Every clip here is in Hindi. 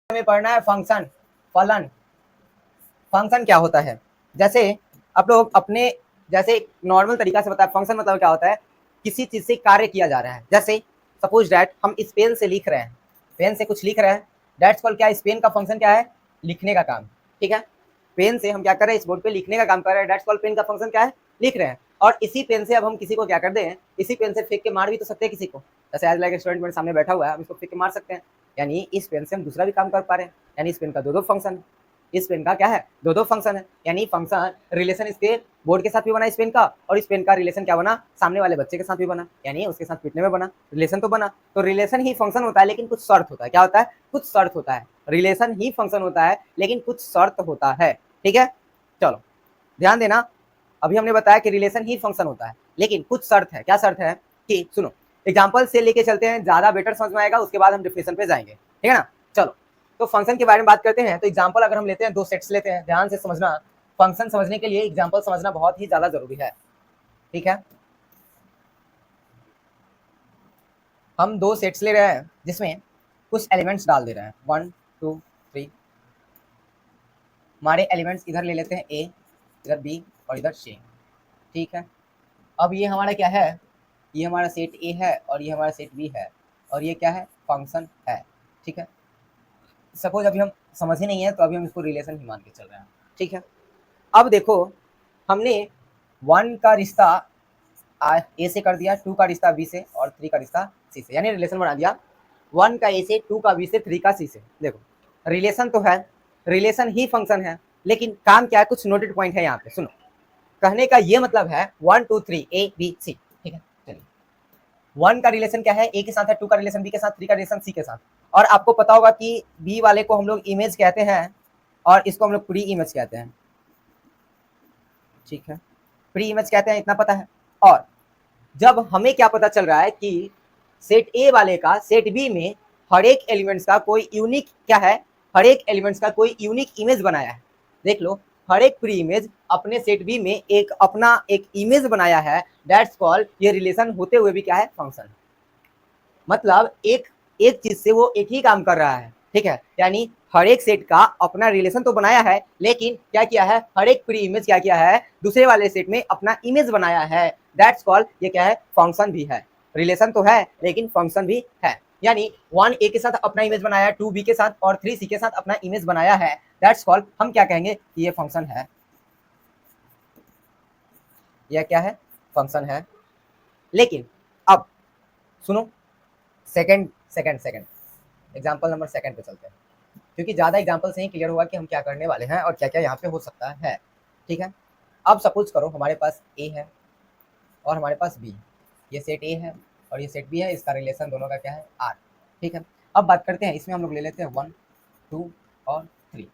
हमें पढ़ना है फंक्शन, फलन। फंक्शन क्या होता है, जैसे आप लोग अपने जैसे नॉर्मल तरीका से बताए, फंक्शन मतलब क्या होता है, किसी चीज से कार्य किया जा रहा है। जैसे सपोज डैट हम इस पेन से लिख रहे हैं, पेन से कुछ लिख रहे हैं, डैट्स कॉल क्या है, इस पेन का फंक्शन क्या है, लिखने का काम। ठीक है, पेन से हम क्या कर रहे हैं, इस बोर्ड पे लिखने का काम कर रहे हैं, डैट्स कॉल पेन का फंक्शन क्या है, लिख रहे हैं। और इसी पेन से अब हम किसी को क्या कर दें, इसी पेन से फेंक के मार भी तो सकते हैं किसी को। जैसे एज लाइक स्टूडेंट मेरे सामने बैठा हुआ है, हम इसको फेंक के मार सकते हैं, यानी इस पेन से हम दूसरा भी काम कर पा रहे हैं। यानी इस पेन का दो फंक्शन है, इस पेन का क्या है, दो फंक्शन है। यानी फंक्शन रिलेशन इसके बोर्ड के साथ भी बना इस पेन का, और इस पेन का रिलेशन क्या बना, सामने वाले बच्चे के साथ भी बना, यानी उसके साथ पीटने में बना, रिलेशन तो बना। तो रिलेशन ही फंक्शन होता है, लेकिन कुछ शर्त होता है। क्या होता है, कुछ शर्त होता है। रिलेशन ही फंक्शन होता है, लेकिन कुछ शर्त होता है। ठीक है, चलो ध्यान देना, अभी हमने बताया कि रिलेशन ही फंक्शन होता है, लेकिन कुछ शर्त है। क्या शर्त है कि सुनो, एग्जाम्पल से लेके चलते हैं, ज्यादा बेटर समझ में आएगा, उसके बाद हम डिफिनेशन पे जाएंगे। ठीक है ना, चलो तो फंक्शन के बारे में बात करते हैं। तो एग्जाम्पल अगर हम लेते हैं, दो सेट्स लेते हैं, ध्यान से समझना, फंक्शन समझने के लिए एग्जाम्पल समझना बहुत ही ज्यादा जरूरी है। ठीक है, हम दो सेट्स ले रहे हैं जिसमें कुछ एलिमेंट्स डाल दे रहे हैं, 1 2 3। हमारे एलिमेंट्स इधर ले लेते हैं ए, इधर बी और इधर सी। ठीक है, अब ये हमारा क्या है, ये हमारा सेट ए है और ये हमारा सेट बी है, और ये क्या है, फंक्शन है। ठीक है, सपोज अभी हम समझ ही नहीं है, तो अभी हम इसको रिलेशन ही मान के चल रहे हैं। ठीक है, अब देखो, हमने 1 का रिश्ता ए से कर दिया, 2 का रिश्ता बी से, और 3 का रिश्ता सी से, यानी रिलेशन बना दिया 1 का ए से, 2 का बी से, 3 का सी से। देखो रिलेशन तो है, रिलेशन ही फंक्शन है, लेकिन काम क्या है, कुछ नोटेड पॉइंट है यहाँ पे, सुनो। कहने का ये मतलब है 1 2 3 ए बी सी। ठीक है, चलिए 1 का रिलेशन क्या है, ए के साथ है, 2 का रिलेशन बी के साथ, 3 का रिलेशन सी के साथ। और आपको पता होगा कि बी वाले को हम लोग इमेज कहते हैं, और इसको हम लोग प्री इमेज कहते हैं। ठीक है, प्री इमेज कहते हैं, इतना पता है। और जब हमें क्या पता चल रहा है कि सेट ए वाले का सेट बी में हर एक एलिमेंट्स का कोई यूनिक क्या है, हर एक एलिमेंट्स का कोई यूनिक इमेज बनाया है। देख लो, हर एक प्री इमेज अपने सेट बी में एक अपना एक इमेज बनाया है, दैट्स कॉल्ड, ये रिलेशन होते हुए भी क्या है, फंक्शन। मतलब एक एक चीज से वो एक ही काम कर रहा है। ठीक है, यानी हर एक सेट का अपना रिलेशन तो बनाया है, लेकिन क्या किया है, हर एक प्री इमेज क्या किया है, दूसरे वाले सेट में अपना इमेज बनाया है, दैट्स कॉल्ड, ये क्या है, फंक्शन भी है। रिलेशन तो है, लेकिन फंक्शन भी है। यानी 1 ए के साथ अपना इमेज बनाया है, 2 बी के साथ और 3 सी के साथ अपना इमेज बनाया है, दैट्स कॉल्ड, हम क्या कहेंगे कि ये फंक्शन है। यह क्या है, फंक्शन है। लेकिन अब सुनो, second second second example number second पे चलते हैं, क्योंकि ज़्यादा एग्जाम्पल से ही क्लियर होगा कि हम क्या करने वाले हैं और क्या क्या यहाँ पे हो सकता है। ठीक है, अब सपोज करो हमारे पास ए है और हमारे पास बी, ये सेट ए है और ये सेट बी है, इसका रिलेशन दोनों का क्या है, आर। ठीक है, अब बात करते हैं, इसमें हम लोग ले लेते हैं 1 2 और 3।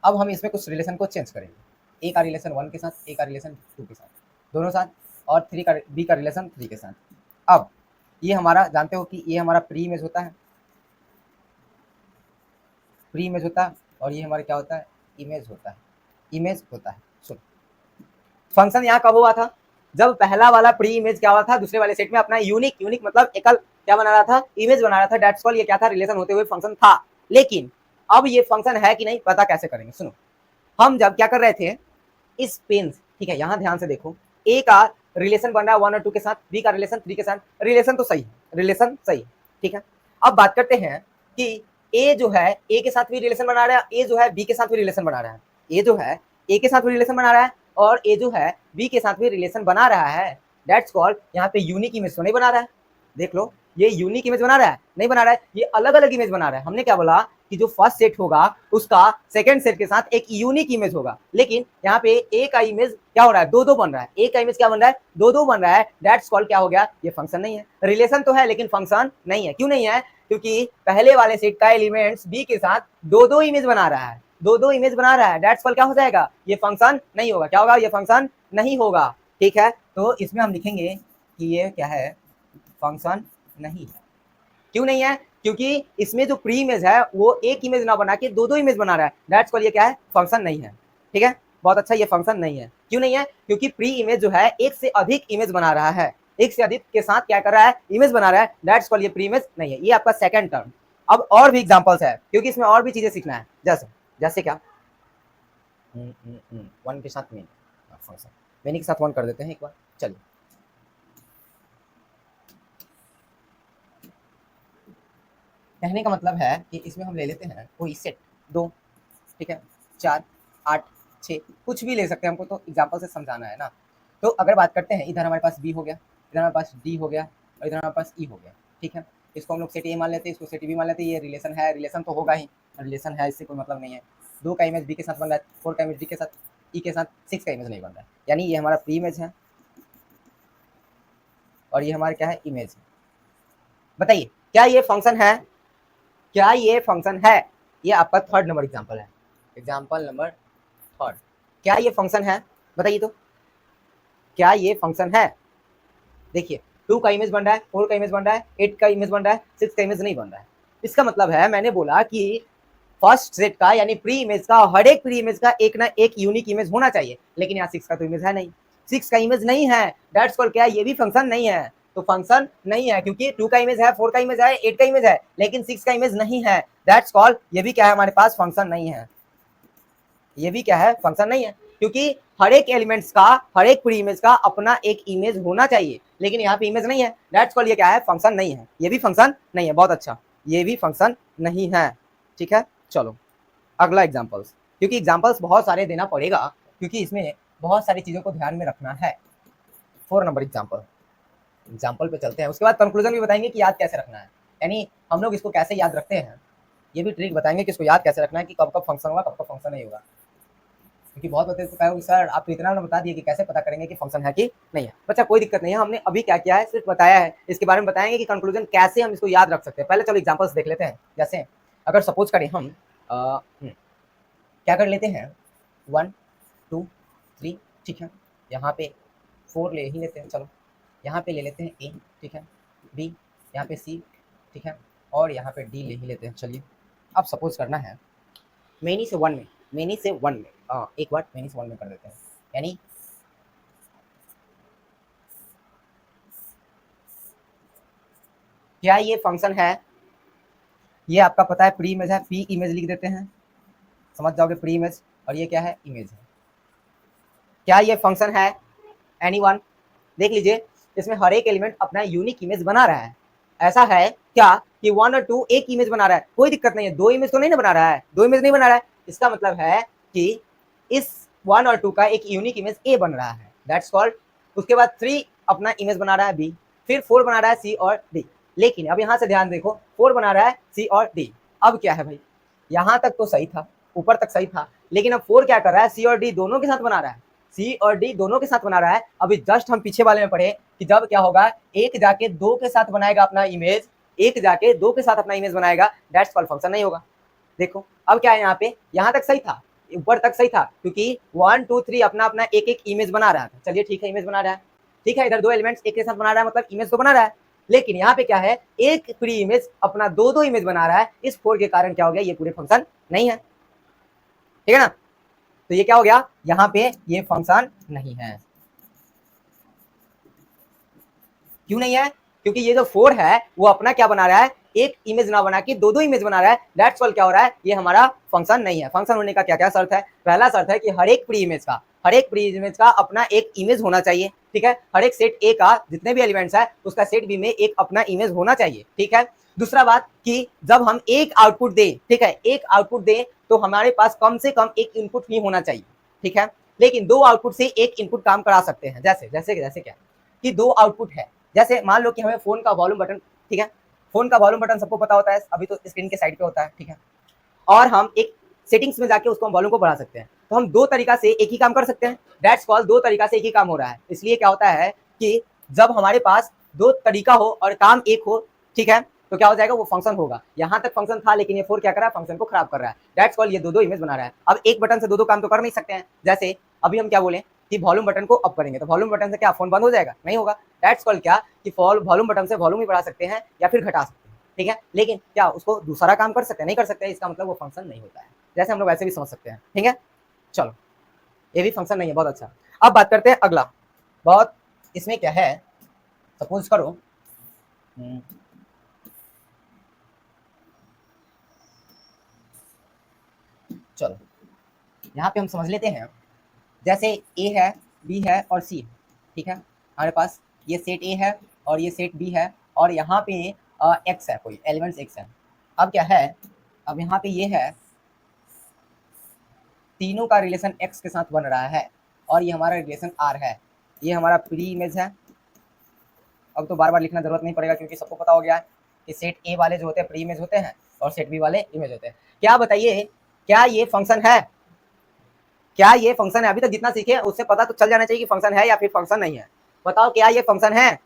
अब हम इसमें कुछ रिलेशन को चेंज करेंगे, ए का रिलेशन 1 के साथ, ए का रिलेशन 2 के साथ, दोनों साथ, और 3 का बी का रिलेशन 3 के साथ। अब ये हमारा जानते हो कि ये हमारा प्री इमेज होता है, प्री इमेज होता है, और ये हमारा क्या होता है, इमेज होता है, इमेज होता है। सुन, फंक्शन यहाँ कब हुआ था, जब पहला वाला प्री इमेज क्या हुआ था, दूसरे वाले सेट में अपना यूनिक यूनिक मतलब एकल क्या बना रहा था, इमेज बना रहा था, दैट्स कॉल्ड, ये क्या था, रिलेशन होते हुए फंक्शन था। लेकिन अब ये फंक्शन है कि नहीं, पता कैसे करेंगे, सुनो। हम जब क्या कर रहे थे, इस पेन, ठीक है, यहाँ ध्यान से देखो, ए का रिलेशन बन रहा है 1 और 2 के साथ, बी का रिलेशन 3 के साथ, रिलेशन तो सही है, रिलेशन सही है। ठीक है, अब बात करते हैं कि ए जो है ए के साथ भी रिलेशन बना रहा है, ए जो है बी के साथ भी रिलेशन बना रहा है, ए जो है ए के साथ भी रिलेशन बना रहा है और ए जो है बी के साथ भी रिलेशन बना रहा है, दैट्स कॉल्ड, यहाँ पे यूनिक इमेज तो नहीं बना रहा है। देख लो, ये यूनिक इमेज बना रहा है, नहीं बना रहा है, ये अलग अलग इमेज बना रहा है। हमने क्या बोला कि जो फर्स्ट सेट होगा उसका सेकंड सेट के साथ एक यूनिक इमेज होगा, लेकिन यहाँ पे ए का इमेज क्या हो रहा है, दो दो बन रहा है, ए का इमेज क्या बन रहा है, दो दो बन रहा है, दैट्स कॉल्ड, क्या हो गया, ये फंक्शन नहीं है। रिलेशन तो है लेकिन फंक्शन नहीं है। क्यों नहीं है, क्योंकि पहले वाले सेट का एलिमेंट्स बी के साथ दो दो इमेज बना रहा है, दो दो इमेज बना रहा है, दैट्स कॉल्ड, क्या हो जाएगा, ये फंक्शन नहीं होगा। क्या होगा, ये फंक्शन नहीं होगा। ठीक है, तो इसमें हम लिखेंगे कि ये क्या है, फंक्शन नहीं है। क्यों नहीं है, क्योंकि इसमें जो प्री इमेज है वो एक इमेज ना बना के दो दो इमेज बना रहा है, दैट्स कॉल्ड, ये क्या है, फंक्शन नहीं है। ठीक है, बहुत अच्छा, ये फंक्शन नहीं है। क्यों नहीं है, क्योंकि प्री इमेज जो है एक से अधिक इमेज बना रहा है, एक से अधिक के साथ क्या कर रहा है, इमेज बना रहा है, दैट्स कॉल्ड, ये प्री इमेज नहीं है। ये आपका सेकंड टर्म। अब और भी एग्जांपल्स है, क्योंकि इसमें और भी चीजें सीखना है। जैसे जैसे क्या, वन के साथ मेनी फंक्शन, मेनी के साथ वन कर देते हैं एक बार। चलिए, कहने का मतलब है कि इसमें हम ले लेते हैं कोई सेट 2, ठीक है, 4, 8, 6, कुछ भी ले सकते हैं, हमको तो एग्जांपल से समझाना है ना। तो अगर बात करते हैं, इधर हमारे पास बी हो गया, इधर हमारे पास डी हो गया, और इधर हमारे पास ई हो गया, ठीक है। इसको हम लोग सेट ए मान लेते हैं, इसको सेट बी मान लेते हैं। ये रिलेशन है, रिलेशन तो होगा ही, रिलेशन है, इससे कोई मतलब नहीं है। 2 का इमेज बी के साथ बन रहा है, 4 का इमेज डी के साथ, ई के साथ 6 का इमेज नहीं बन रहा है, यानी ये हमारा प्री इमेज है और ये हमारा क्या है, इमेज है। बताइए क्या ये फंक्शन है, क्या ये फंक्शन है? ये आपका थर्ड नंबर एग्जांपल है, एग्जांपल नंबर थर्ड। क्या ये फंक्शन है? बताइए तो, क्या ये फंक्शन है? देखिए 2 का इमेज बन रहा है, 4 का इमेज बन रहा है, 8 का इमेज बन रहा है, 6 का इमेज नहीं बन रहा है। इसका मतलब है, मैंने बोला कि फर्स्ट सेट का यानी प्री इमेज का, हर एक प्री इमेज का एक ना एक यूनिक इमेज होना चाहिए, लेकिन यहाँ 6 का तो इमेज है नहीं, 6 का इमेज नहीं है, दैट्स कॉल्ड क्या है, ये भी फंक्शन नहीं है। तो फंक्शन नहीं है, क्योंकि 2 का इमेज है, 4 का इमेज है, 8 का इमेज है, लेकिन 6 का इमेज नहीं है, दैट्स कॉल्ड ये भी क्या है, हमारे पास फंक्शन नहीं है। ये भी क्या है, फंक्शन नहीं है, क्योंकि हर एक एलिमेंट्स का, हर एक प्री इमेज का अपना एक इमेज होना चाहिए, लेकिन यहाँ पे इमेज नहीं है, दैट्स कॉल्ड ये क्या है, फंक्शन नहीं है। ये भी फंक्शन नहीं है, बहुत अच्छा, ये भी फंक्शन नहीं है, ठीक है। चलो अगला एग्जांपल्स, क्योंकि एग्जांपल्स बहुत सारे देना पड़ेगा, क्योंकि इसमें बहुत सारी चीजों को ध्यान में रखना है। 4 नंबर एग्जांपल, एग्जांपल पे चलते हैं, उसके बाद कंक्लूजन भी बताएंगे कि याद कैसे रखना है, यानी हम लोग इसको कैसे याद रखते हैं, ये भी ट्रिक बताएंगे कि इसको याद कैसे रखना है, कि कब कब फंक्शन होगा, कब कब फंक्शन नहीं होगा। क्योंकि बहुत बच्चे तो कहोगे सर आप तो इतना बता दिए कि कैसे पता करेंगे कि फंक्शन है कि नहीं है। बच्चा कोई दिक्कत नहीं है, हमने अभी क्या किया है सिर्फ बताया है, इसके बारे में बताएंगे कि कंक्लूजन कैसे हम इसको याद रख सकते हैं। पहले चलो एग्जांपल्स देख लेते हैं। जैसे अगर सपोज करें हम क्या कर लेते हैं, 1 2 3, ठीक है, यहाँ पे 4 ले ही लेते हैं, चलो यहाँ पे ले लेते हैं ए, ठीक है, बी, यहाँ पे सी, ठीक है, और यहाँ पे डी ले ही लेते हैं। चलिए अब सपोज करना है मेनी से 1 में, मेनी से 1 में, एक बार मेनी से 1 में कर देते हैं, यानी क्या ये फंक्शन है, ये आपका पता है प्री इमेज है, पी इमेज लिख देते हैं, समझ जाओगे प्री इमेज, और ये क्या है, इमेज है। क्या ये फंक्शन है, एनीवन? देख लीजिए इसमें हर एक एलिमेंट अपना यूनिक इमेज बना रहा है। ऐसा है क्या कि 1 और 2 एक इमेज बना रहा है, कोई दिक्कत नहीं है, 2 इमेज तो नहीं ना बना रहा है, 2 इमेज नहीं बना रहा है, इसका मतलब है कि इस 1 और 2 का एक यूनिक इमेज ए बन रहा है, दैट्स कॉल्ड। उसके बाद 3 अपना इमेज बना रहा है बी, फिर 4 बना रहा है सी और डी। लेकिन अब यहाँ से ध्यान देखो, 4 बना रहा है सी और डी। अब क्या है भाई, यहाँ तक तो सही था, ऊपर तक सही था, लेकिन अब 4 क्या कर रहा है, सी और डी दोनों के साथ बना रहा है, सी और डी दोनों के साथ बना रहा है। अभी जस्ट हम पीछे वाले में पढ़े कि जब क्या होगा, एक जाके 2 के साथ बनाएगा अपना इमेज, एक जाके 2 के साथ अपना इमेज बनाएगा, दैट्स कॉल्ड फंक्शन नहीं होगा। देखो अब क्या है, यहाँ पे यहाँ तक सही था, ऊपर तक सही था, क्योंकि 1 2 3 अपना अपना एक एक इमेज बना रहा था। चलिए ठीक है, इमेज बना रहा है, ठीक है, इधर 2 एलिमेंट्स एक के साथ बना रहा है, मतलब इमेज तो बना रहा है। लेकिन यहाँ पे क्या है, एक प्री इमेज अपना 2 2 इमेज बना रहा है, इस 4 के कारण क्या हो गया, ये पूरे फंक्शन नहीं है, ठीक है ना। तो ये क्या हो गया, यहाँ पे ये फंक्शन नहीं है। क्यों नहीं है, क्योंकि ये जो 4 है वो अपना क्या बना रहा है, एक इमेज ना बना के 2 2 इमेज बना रहा है, दैट्स कॉल्ड क्या हो रहा है, ये हमारा फंक्शन नहीं है। फंक्शन होने का क्या क्या शर्त है, पहला शर्त है कि हर एक प्री इमेज का, हर एक प्री इमेज का अपना एक इमेज होना चाहिए, ठीक है, हर एक सेट ए का जितने भी एलिमेंट्स है उसका सेट बी में एक अपना इमेज होना चाहिए, ठीक है। दूसरा बात कि जब हम एक आउटपुट दें, ठीक है, एक आउटपुट दें तो हमारे पास कम से कम एक इनपुट ही होना चाहिए, ठीक है, लेकिन 2 आउटपुट से एक इनपुट काम करा सकते हैं। जैसे जैसे जैसे क्या कि 2 आउटपुट है, जैसे मान लो कि हमें फोन का वॉल्यूम बटन, ठीक है, फोन का वॉल्यूम बटन सबको पता होता है, अभी तो स्क्रीन के साइड पे होता है, ठीक है, और हम एक सेटिंग्स में जाके उसको हम वॉल्यूम को बढ़ा सकते हैं। तो हम 2 तरीका से एक ही काम कर सकते हैं, दैट्स कॉल्ड 2 तरीका से एक ही काम हो रहा है। इसलिए क्या होता है कि जब हमारे पास 2 तरीका हो और काम एक हो, ठीक है, तो क्या हो जाएगा, वो फंक्शन होगा। यहाँ तक फंक्शन था, लेकिन ये 4 क्या कर रहा है, फंक्शन को खराब कर रहा है, दैट्स कॉल्ड ये 2 2 इमेज बना रहा है। अब एक बटन से 2 2 काम तो कर नहीं सकते हैं। जैसे अभी हम क्या बोले कि वॉल्यूम बटन को अप करेंगे, तो वॉल्यूम बटन से क्या फोन बंद हो जाएगा, नहीं होगा, दैट्स कॉल्ड क्या कि वॉल्यूम बटन से वॉल्यूम ही बढ़ा सकते हैं या फिर घटा सकते हैं, ठीक है, लेकिन क्या उसको दूसरा काम कर सकते हैं, नहीं कर सकते हैं, इसका मतलब वो फंक्शन नहीं होता है। जैसे हम लोग वैसे भी समझ सकते हैं, ठीक है। चलो ये भी फंक्शन नहीं है, बहुत अच्छा। अब बात करते हैं अगला, बहुत इसमें क्या है, सपोज करो चलो यहाँ पे हम समझ लेते हैं, जैसे ए है, बी है और सी है, ठीक है, हमारे पास ये सेट ए है और ये सेट बी है और यहाँ पे एक्स है, कोई एलिमेंट्स एक्स है। अब क्या है, अब यहाँ पे ये है, तीनों का रिलेशन एक्स के साथ बन रहा है और ये हमारा रिलेशन आर है, ये हमारा प्री इमेज है। अब तो बार बार लिखना जरूरत नहीं पड़ेगा क्योंकि सबको पता हो गया है कि सेट ए वाले जो होते हैं प्री इमेज होते हैं और सेट बी वाले इमेज होते हैं। क्या बताइए, क्या ये फंक्शन है? क्या ये फंक्शन है? अभी तक जितना सीखे उससे पता तो चल जाना चाहिए कि फंक्शन है या फिर फंक्शन नहीं है। बताओ क्या ये फंक्शन है?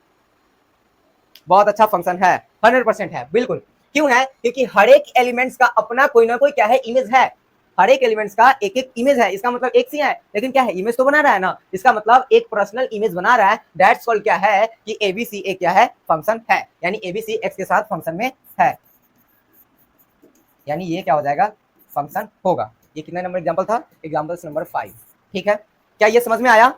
बहुत अच्छा फंक्शन है, 100% है, बिल्कुल। क्यों है? क्योंकि हर एक एलिमेंट्स का अपना कोई ना कोई क्या है, इमेज है। हर एक एलिमेंट्स का एक एक इमेज है, इसका मतलब एक सी है, लेकिन क्या है, इमेज तो बना रहा है ना, इसका मतलब एक पर्सनल इमेज बना रहा है। दैट्स कॉल्ड क्या है कि एबीसी एक क्या है, फंक्शन है, यानी एबीसी एक्स के साथ फंक्शन में है, यानी ये क्या हो जाएगा, फंक्शन होगा। ये कितने नंबर एग्जांपल था? एग्जांपल नंबर 5, ठीक है। क्या ये समझ में आया?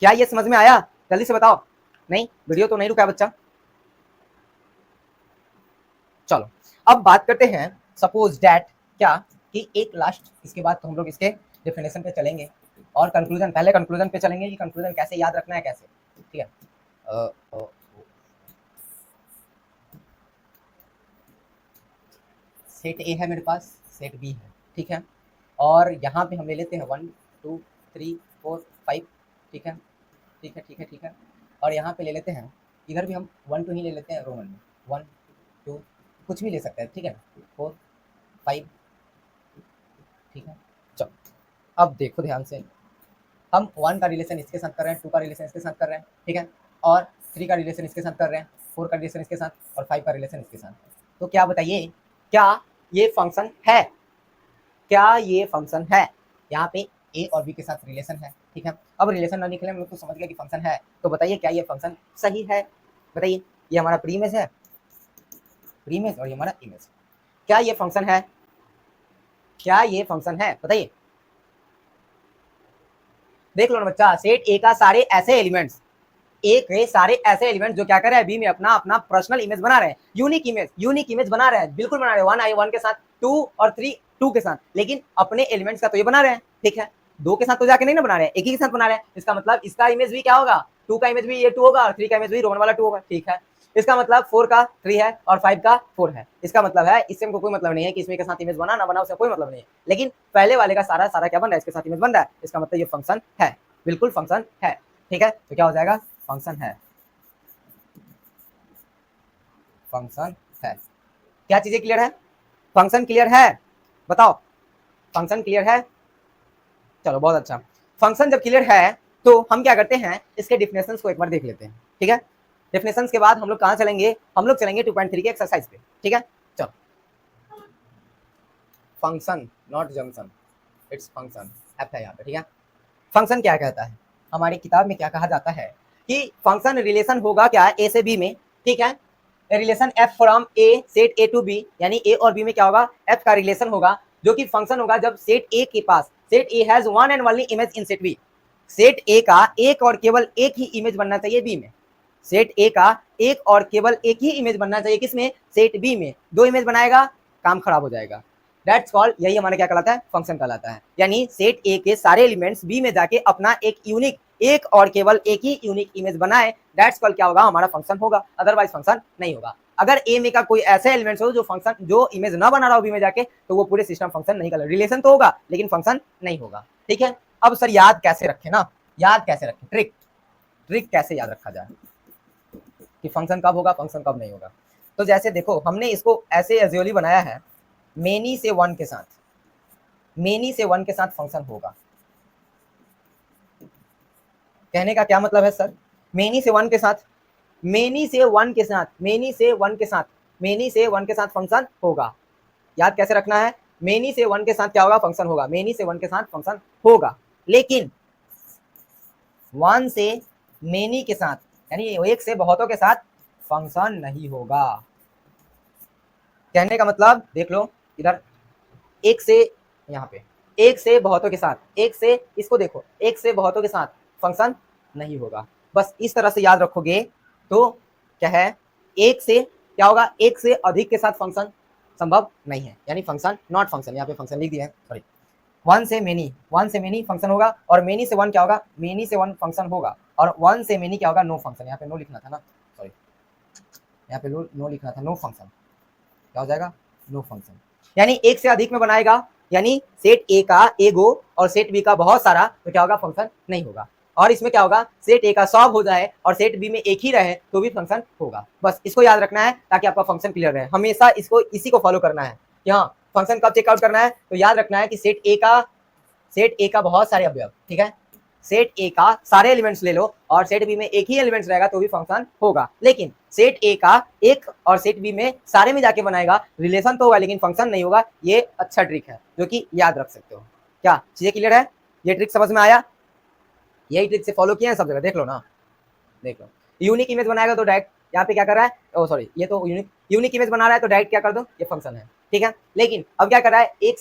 क्या ये समझ में आया? जल्दी से बताओ। नहीं, वीडियो तो नहीं रुका बच्चा। चलो अब बात करते हैं, सपोज दैट क्या कि एक लास्ट, इसके बाद तो हम लोग इसके डेफिनेशन पे चलेंगे और कंक्लूजन, पहले कंक्लूजन पे चलेंगे कि कंक्लूजन कैसे याद रखना है, कैसे, ठीक है। सेट ए है मेरे पास, सेट बी है, ठीक है, और यहाँ पे हम ले लेते हैं 1 2 3 4 5, ठीक है, ठीक है, ठीक है, ठीक है, और यहाँ पे ले लेते हैं, इधर भी हम 1 2 ही ले लेते हैं रोमन में, 1 2, कुछ भी ले सकते हैं, ठीक है ना, 4 5, ठीक है। चलो अब देखो ध्यान से, हम 1 का रिलेशन इसके साथ कर रहे हैं, 2 का रिलेशन इसके साथ कर रहे हैं, ठीक है, और 3 का रिलेशन इसके साथ कर रहे हैं, 4 का रिलेशन इसके साथ और 5 का रिलेशन इसके साथ। तो क्या बताइए, क्या ये फंक्शन है? क्या ये फंक्शन है? यहाँ पे ए और बी के साथ रिलेशन है, ठीक है। अब रिलेशन ना निकले हम लोग तो समझ गया कि फंक्शन है। तो बताइए क्या ये फंक्शन सही है? बताइए, ये हमारा प्री इमेज है, प्री इमेज, और ये हमारा इमेज, क्या ये फंक्शन है? क्या ये फंक्शन है? बताइए। देख लो ना बच्चा, सेट ए का सारे ऐसे एलिमेंट्स, ए के सारे ऐसे एलिमेंट्स जो क्या कर रहे हैं, बी में अपना अपना पर्सनल इमेज बना रहे हैं, यूनिक इमेज बना रहे हैं, बिल्कुल बना रहे हैं, 1 आई 1 के साथ, 2 और 3 2 के साथ, लेकिन अपने एलिमेंट्स का तो ये बना रहे हैं, ठीक है। 2 के साथ तो जाके नहीं ना बना रहे हैं, एक ही के साथ बना रहे हैं, इसका मतलब इसका इमेज भी क्या होगा, 2 का इमेज भी ये 2 होगा और 3 का इमेज भी रोमन वाला 2 होगा, ठीक है। इसका मतलब 4 का 3 है और 5 का 4 है, इसका मतलब है, इससे हमको कोई मतलब नहीं है कि इसमें के साथ इमेज बना ना बना, उससे कोई मतलब नहीं है, लेकिन पहले वाले का सारा सारा क्या बन रहा है, इसके साथ इमेज बन रहा है, इसका मतलब ये फंक्शन है, बिल्कुल फंक्शन है, ठीक है। तो क्या हो जाएगा, फंक्शन है, फंक्शन है। क्या चीजें क्लियर है? फंक्शन क्लियर है? बताओ, फंक्शन क्लियर है? चलो बहुत अच्छा। फंक्शन जब क्लियर है तो हम क्या करते हैं, इसके डिफिनेशंस को एक बार देख लेते हैं, ठीक है। डिफिनेशंस के बाद हम लोग कहाँ चलेंगे, हम लोग चलेंगे 2.3 के एक्सरसाइज पे, ठीक है। चलो, function not junction, its function, F है यहाँ पे, ठीक है। फंक्शन क्या कहता है, हमारी किताब में क्या कहा जाता है कि फंक्शन रिलेशन होगा क्या, ए से बी में, ठीक है, relation F from a set A to B, यानी ए और बी में क्या होगा, एफ का रिलेशन होगा, जो कि फंक्शन होगा जब सेट ए के पास, set A has one and only image in set B, set A का एक और केवल एक ही इमेज बनना चाहिए बी में, सेट ए का एक और केवल एक ही इमेज बनना चाहिए किसमें, सेट बी में, 2 इमेज बनाएगा काम खराब हो जाएगा। दैट्स कॉल्ड, यही हमारा क्या कहलाता है, फंक्शन कहलाता है, यानी सेट ए के सारे एलिमेंट्स बी में जाके अपना एक यूनिक, एक और केवल एक ही यूनिक इमेज बनाए, दैट्स कॉल्ड क्या होगा, हमारा फंक्शन होगा, अदरवाइज फंक्शन नहीं होगा। अगर ए में का कोई ऐसे एलिमेंट्स हो जो फंक्शन, जो इमेज ना बना रहा हो बी में जाके, तो वो पूरे सिस्टम फंक्शन नहीं कर, रिलेशन तो होगा लेकिन फंक्शन नहीं होगा, ठीक है। अब सर याद कैसे रखें ना, याद कैसे रखें, ट्रिक, ट्रिक कैसे याद रखा जाए कि फंक्शन कब होगा, फंक्शन कब नहीं होगा। तो जैसे देखो, हमने इसको ऐसे एजुअली बनाया है, मेनी से 1 के साथ, मेनी से 1 के साथ फंक्शन होगा। कहने का क्या मतलब है सर, मेनी से 1 के साथ, मेनी से 1 के साथ, मेनी से 1 के साथ, मेनी से 1 के साथ फंक्शन होगा। याद कैसे रखना है, मेनी से 1 के साथ क्या होगा, फंक्शन होगा, मेनी से 1 के साथ फंक्शन होगा, लेकिन 1 से मेनी के साथ, यानी एक से बहुतों के साथ फंक्शन नहीं होगा। कहने का मतलब देख लो इधर, एक से, यहाँ पे एक से बहुतों के साथ, एक से, इसको देखो, एक से बहुतों के साथ फंक्शन नहीं होगा। बस इस तरह से याद रखोगे तो क्या है, एक से क्या होगा, एक से अधिक के साथ फंक्शन, संभव नहीं है, यानी फंक्शन नॉट फंक्शन, यहाँ पे फंक्शन लिख दिया है, सॉरी। वन से मेनी फंक्शन होगा, और मेनी से वन क्या होगा, मेनी से वन फंक्शन होगा, और वन से मेनी क्या होगा, नो फंक्शन। यहाँ पे नो लिखना था ना, सॉरी, यहाँ पे नो लिखना था, नो फंक्शन। क्या हो जाएगा, नो फंक्शन। यानी एक से अधिक में बनाएगा, यानी सेट ए का एगो और सेट बी का बहुत सारा, तो क्या होगा, फंक्शन नहीं होगा। और इसमें क्या होगा, सेट ए का सब हो जाए और सेट बी में एक ही रहे तो भी फंक्शन होगा। बस इसको याद रखना है ताकि आपका फंक्शन क्लियर रहे, हमेशा इसको इसी को फॉलो करना है कि हाँ फंक्शन कब चेकआउट करना है, तो याद रखना है कि सेट ए का बहुत सारे अवयव, ठीक है, सेट ए का सारे एलिमेंट्स ले लो और सेट बी में एक ही एलिमेंट्स रहेगा तो भी फंक्शन होगा। लेकिन सेट ए का एक और सेट बी में सारे में जाके बनाएगा, रिलेशन तो होगा लेकिन फंक्शन नहीं होगा। ये अच्छा ट्रिक है जो कि याद रख सकते हो। क्या चीजें क्लियर है, ये ट्रिक समझ में आया, यही ट्रिक से फॉलो किया है सब जगह, देख लो ना, देख लो। यूनिक इमेज बनाएगा तो डायरेक्ट यहाँ पे क्या कर रहा है, ओ सॉरी, ये तो यूनिक इमेज बना रहा है तो डायरेक्ट क्या कर दो, ये फंक्शन है, ठीक है। लेकिन अब क्या कर रहा है, एक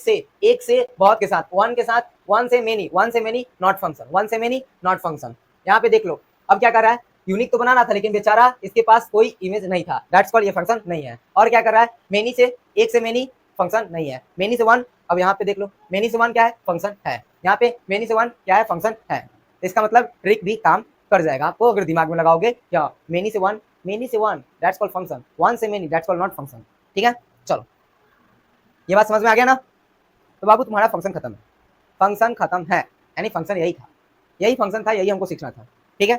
से बहुत के साथ, वन से मेनी नॉट फंक्शन, वन से मेनी नॉट फंक्शन। यहाँ पे देख लो अब क्या कर रहा है, यूनिक तो बनाना था लेकिन बेचारा इसके पास कोई इमेज नहीं था, दैट्स कॉल्ड ये फंक्शन नहीं है। और क्या कर रहा है, मेनी से एक से मेनी फंक्शन नहीं है, मेनी से वन, अब यहाँ पे देख लो मेनी से वन क्या है, फंक्शन है, यहाँ पे मेनी से वन क्या है, फंक्शन है। इसका मतलब ट्रिक भी काम कर जाएगा आपको अगर दिमाग में लगाओगे, क्या मेनी से one that's called function, one से many that's called not function, ठीक है। चलो ये बात समझ में आ गया ना, तो बाबू तुम्हारा फंक्शन खत्म है, फंक्शन खत्म है, यानी फंक्शन यही था, यही फंक्शन था, यही हमको सीखना था, ठीक है।